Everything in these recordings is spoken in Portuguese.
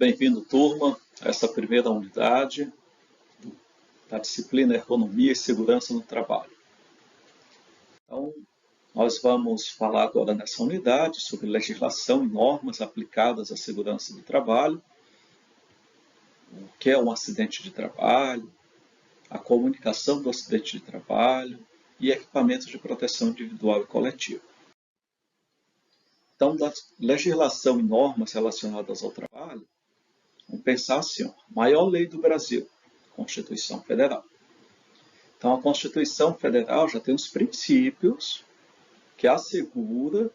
Bem-vindo, turma, a essa primeira unidade da disciplina Ergonomia e Segurança no Trabalho. Então, nós vamos falar agora nessa unidade sobre legislação e normas aplicadas à segurança do trabalho, o que é um acidente de trabalho, a comunicação do acidente de trabalho e equipamentos de proteção individual e coletiva. Então, da legislação e normas relacionadas ao trabalho, vamos pensar assim, maior lei do Brasil, Constituição Federal. Então, a Constituição Federal já tem os princípios que assegura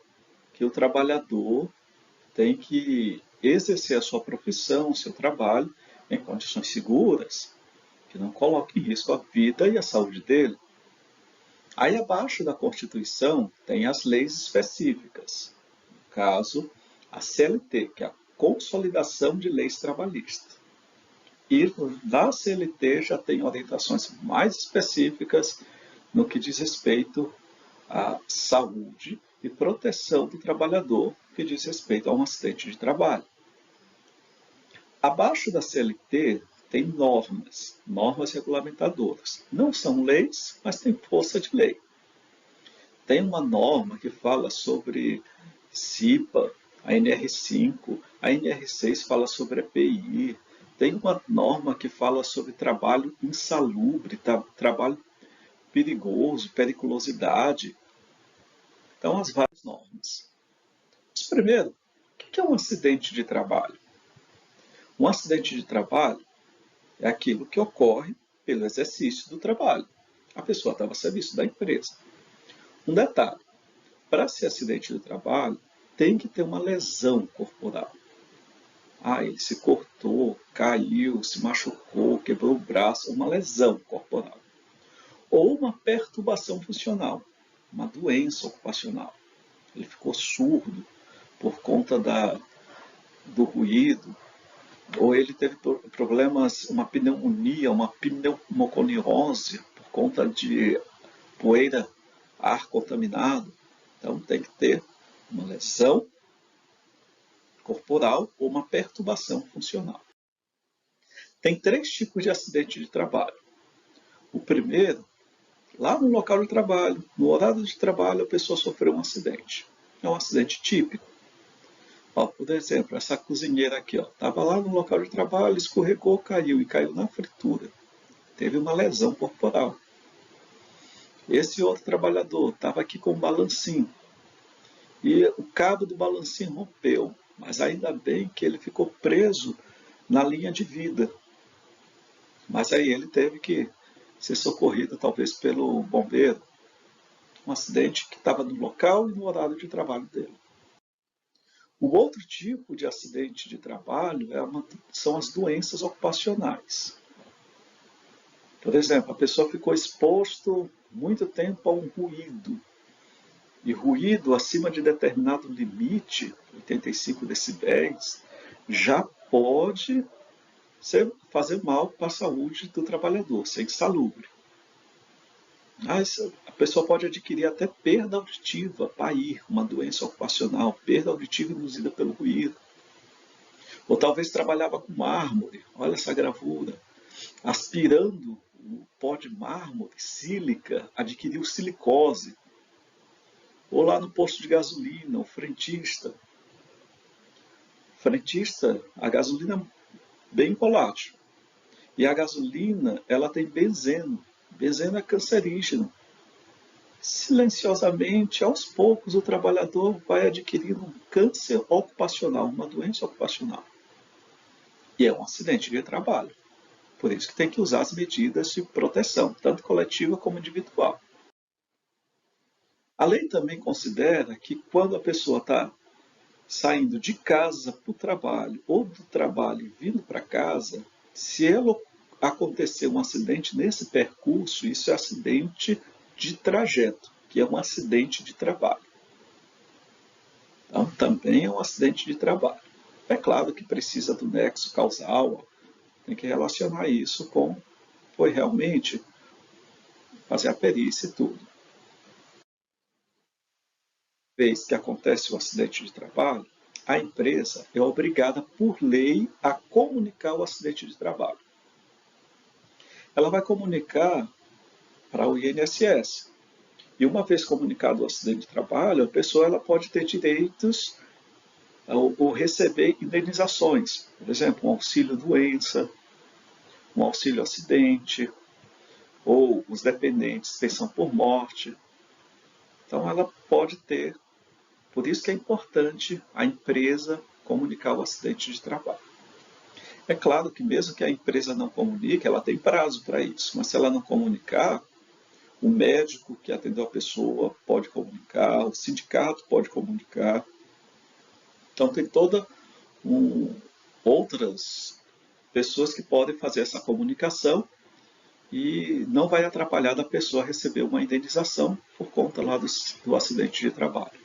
que o trabalhador tem que exercer a sua profissão, o seu trabalho, em condições seguras, que não coloquem em risco a vida e a saúde dele. Aí, abaixo da Constituição, tem as leis específicas. No caso, a CLT, que é a Consolidação de Leis Trabalhistas. E na CLT já tem orientações mais específicas no que diz respeito à saúde e proteção do trabalhador, que diz respeito a um acidente de trabalho. Abaixo da CLT tem normas regulamentadoras. Não são leis, mas têm força de lei. Tem uma norma que fala sobre CIPA, a NR5, a NR6 fala sobre EPI, tem uma norma que fala sobre trabalho insalubre, trabalho perigoso, periculosidade. Então, as várias normas. Mas, primeiro, o que é um acidente de trabalho? Um acidente de trabalho é aquilo que ocorre pelo exercício do trabalho. A pessoa estava a serviço da empresa. Um detalhe, para ser acidente de trabalho, tem que ter uma lesão corporal. Ele se cortou, caiu, se machucou, quebrou o braço, uma lesão corporal. Ou uma perturbação funcional, uma doença ocupacional. Ele ficou surdo por conta do ruído, ou ele teve problemas, uma pneumonia, uma pneumoconiose, por conta de poeira, ar contaminado. Então tem que ter uma lesão corporal ou uma perturbação funcional. Tem 3 tipos de acidente de trabalho. O primeiro, lá no local de trabalho, no horário de trabalho, a pessoa sofreu um acidente. É um acidente típico. Por exemplo, essa cozinheira aqui, estava lá no local de trabalho, escorregou, caiu e caiu na fritura. Teve uma lesão corporal. Esse outro trabalhador estava aqui com um balancinho e o cabo do balancinho rompeu, mas ainda bem que ele ficou preso na linha de vida. Mas aí ele teve que ser socorrido, talvez, pelo bombeiro. Um acidente que estava no local e no horário de trabalho dele. O outro tipo de acidente de trabalho são as doenças ocupacionais. Por exemplo, a pessoa ficou exposto muito tempo a um ruído. E ruído acima de determinado limite, 85 decibéis, já pode fazer mal para a saúde do trabalhador, ser insalubre. Mas a pessoa pode adquirir até perda auditiva, PAI, uma doença ocupacional, perda auditiva induzida pelo ruído. Ou talvez trabalhava com mármore, olha essa gravura, aspirando o pó de mármore, sílica, adquiriu silicose. Ou lá no posto de gasolina, o frentista. A gasolina é bem volátil. E a gasolina, ela tem benzeno. Benzeno é cancerígeno. Silenciosamente, aos poucos, o trabalhador vai adquirindo um câncer ocupacional, uma doença ocupacional. E é um acidente de trabalho. Por isso que tem que usar as medidas de proteção, tanto coletiva como individual. A lei também considera que quando a pessoa está saindo de casa para o trabalho ou do trabalho vindo para casa, se acontecer um acidente nesse percurso, isso é acidente de trajeto, que é um acidente de trabalho. Então, também é um acidente de trabalho. É claro que precisa do nexo causal, tem que relacionar isso com, foi realmente fazer a perícia e tudo. Vez que acontece o acidente de trabalho, a empresa é obrigada por lei a comunicar o acidente de trabalho. Ela vai comunicar para o INSS. E uma vez comunicado o acidente de trabalho, a pessoa ela pode ter direitos ou receber indenizações. Por exemplo, um auxílio doença, um auxílio acidente, ou os dependentes, pensão por morte. Então ela pode ter, por isso que é importante a empresa comunicar o acidente de trabalho. É claro que mesmo que a empresa não comunique, ela tem prazo para isso, mas se ela não comunicar, o médico que atendeu a pessoa pode comunicar, o sindicato pode comunicar. Então tem outras pessoas que podem fazer essa comunicação e não vai atrapalhar da pessoa receber uma indenização por conta lá do acidente de trabalho.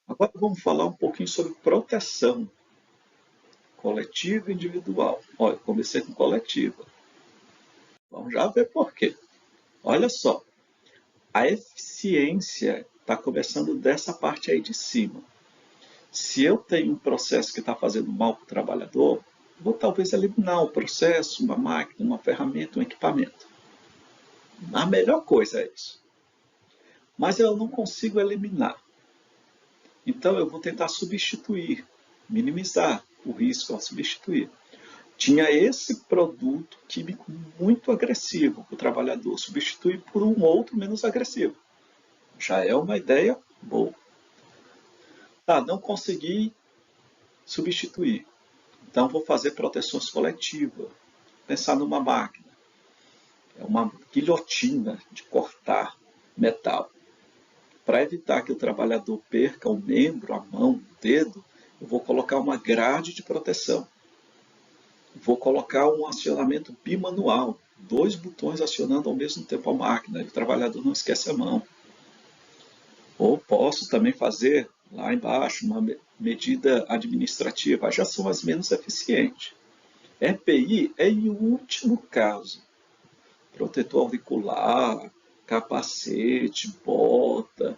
Agora vamos falar um pouquinho sobre proteção coletiva e individual. Olha, comecei com coletiva. Vamos já ver por quê. Olha só, a eficiência está começando dessa parte aí de cima. Se eu tenho um processo que está fazendo mal para o trabalhador, vou talvez eliminar o processo, uma máquina, uma ferramenta, um equipamento. A melhor coisa é isso. Mas eu não consigo eliminar. Então eu vou tentar substituir, minimizar o risco ao substituir. Tinha esse produto químico muito agressivo para o trabalhador, substituir por um outro menos agressivo. Já é uma ideia boa. Não consegui substituir. Então vou fazer proteções coletivas. Pensar numa máquina. É uma guilhotina de cortar metal. Para evitar que o trabalhador perca o membro, a mão, o dedo, eu vou colocar uma grade de proteção. Vou colocar um acionamento bimanual, 2 botões acionando ao mesmo tempo a máquina, e o trabalhador não esquece a mão. Ou posso também fazer lá embaixo uma medida administrativa, já são as menos eficientes. EPI é em último caso. Protetor auricular, capacete, bota,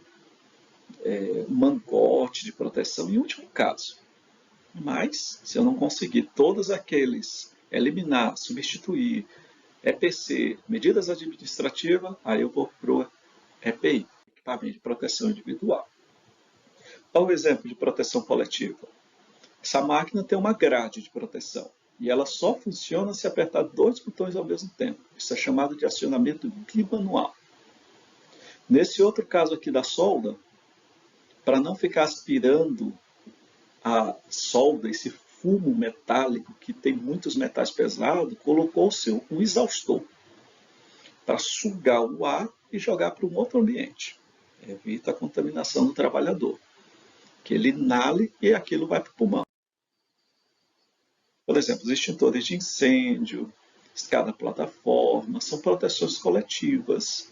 mangote de proteção, em último caso. Mas, se eu não conseguir todos aqueles, eliminar, substituir, EPC, medidas administrativas, aí eu vou para o EPI, equipamento de proteção individual. Olha o exemplo de proteção coletiva. Essa máquina tem uma grade de proteção e ela só funciona se apertar 2 botões ao mesmo tempo. Isso é chamado de acionamento bimanual. Nesse outro caso aqui da solda, para não ficar aspirando a solda, esse fumo metálico que tem muitos metais pesados, colocou-se um exaustor para sugar o ar e jogar para um outro ambiente. Evita a contaminação do trabalhador, que ele inale e aquilo vai para o pulmão. Por exemplo, os extintores de incêndio, escada plataforma, são proteções coletivas.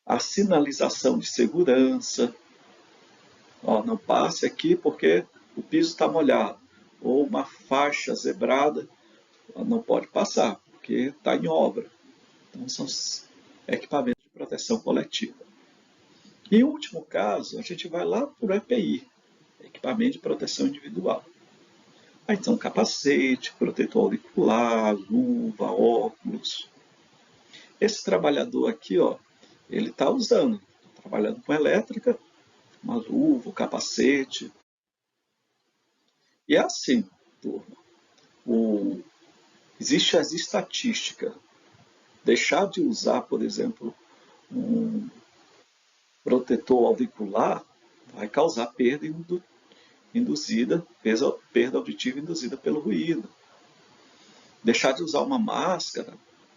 A sinalização de segurança, não passe aqui porque o piso está molhado, ou uma faixa zebrada, não pode passar porque está em obra. Então são equipamentos de proteção coletiva. E em último caso, a gente vai lá para o EPI, equipamento de proteção individual. Então, capacete, protetor auricular, luva, óculos. Esse trabalhador aqui, ele está usando, trabalhando com elétrica, uma luva, um capacete. E é assim, turma. Existe as estatísticas. Deixar de usar, por exemplo, um protetor auricular vai causar perda auditiva induzida pelo ruído. Deixar de usar uma máscara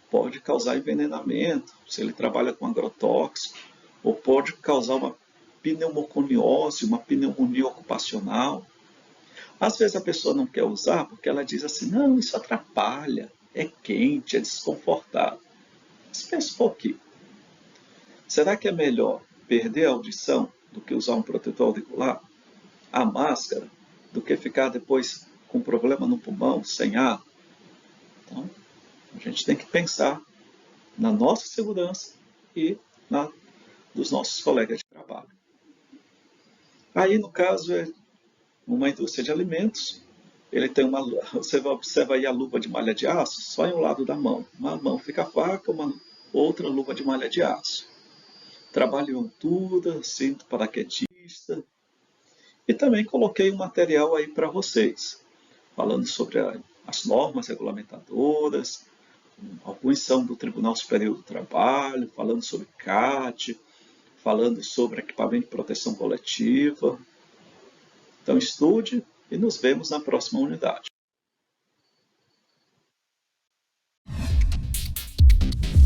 pode causar envenenamento, se ele trabalha com agrotóxico, ou pode causar uma pneumoconiose, uma pneumonia ocupacional. Às vezes a pessoa não quer usar porque ela diz assim, não, isso atrapalha, é quente, é desconfortável. Mas pensa um pouquinho. Será que é melhor perder a audição do que usar um protetor auricular? A máscara, do que ficar depois com problema no pulmão, sem ar? Então, a gente tem que pensar na nossa segurança e na dos nossos colegas de trabalho. Aí, no caso, é uma indústria de alimentos. Ele tem você observa aí a luva de malha de aço, só em um lado da mão. Uma mão fica a faca, uma outra luva de malha de aço. Trabalho em altura, cinto paraquedista. E também coloquei um material aí para vocês, falando sobre as normas regulamentadoras, alguns são do Tribunal Superior do Trabalho, falando sobre CAT, falando sobre equipamento de proteção coletiva. Então estude e nos vemos na próxima unidade.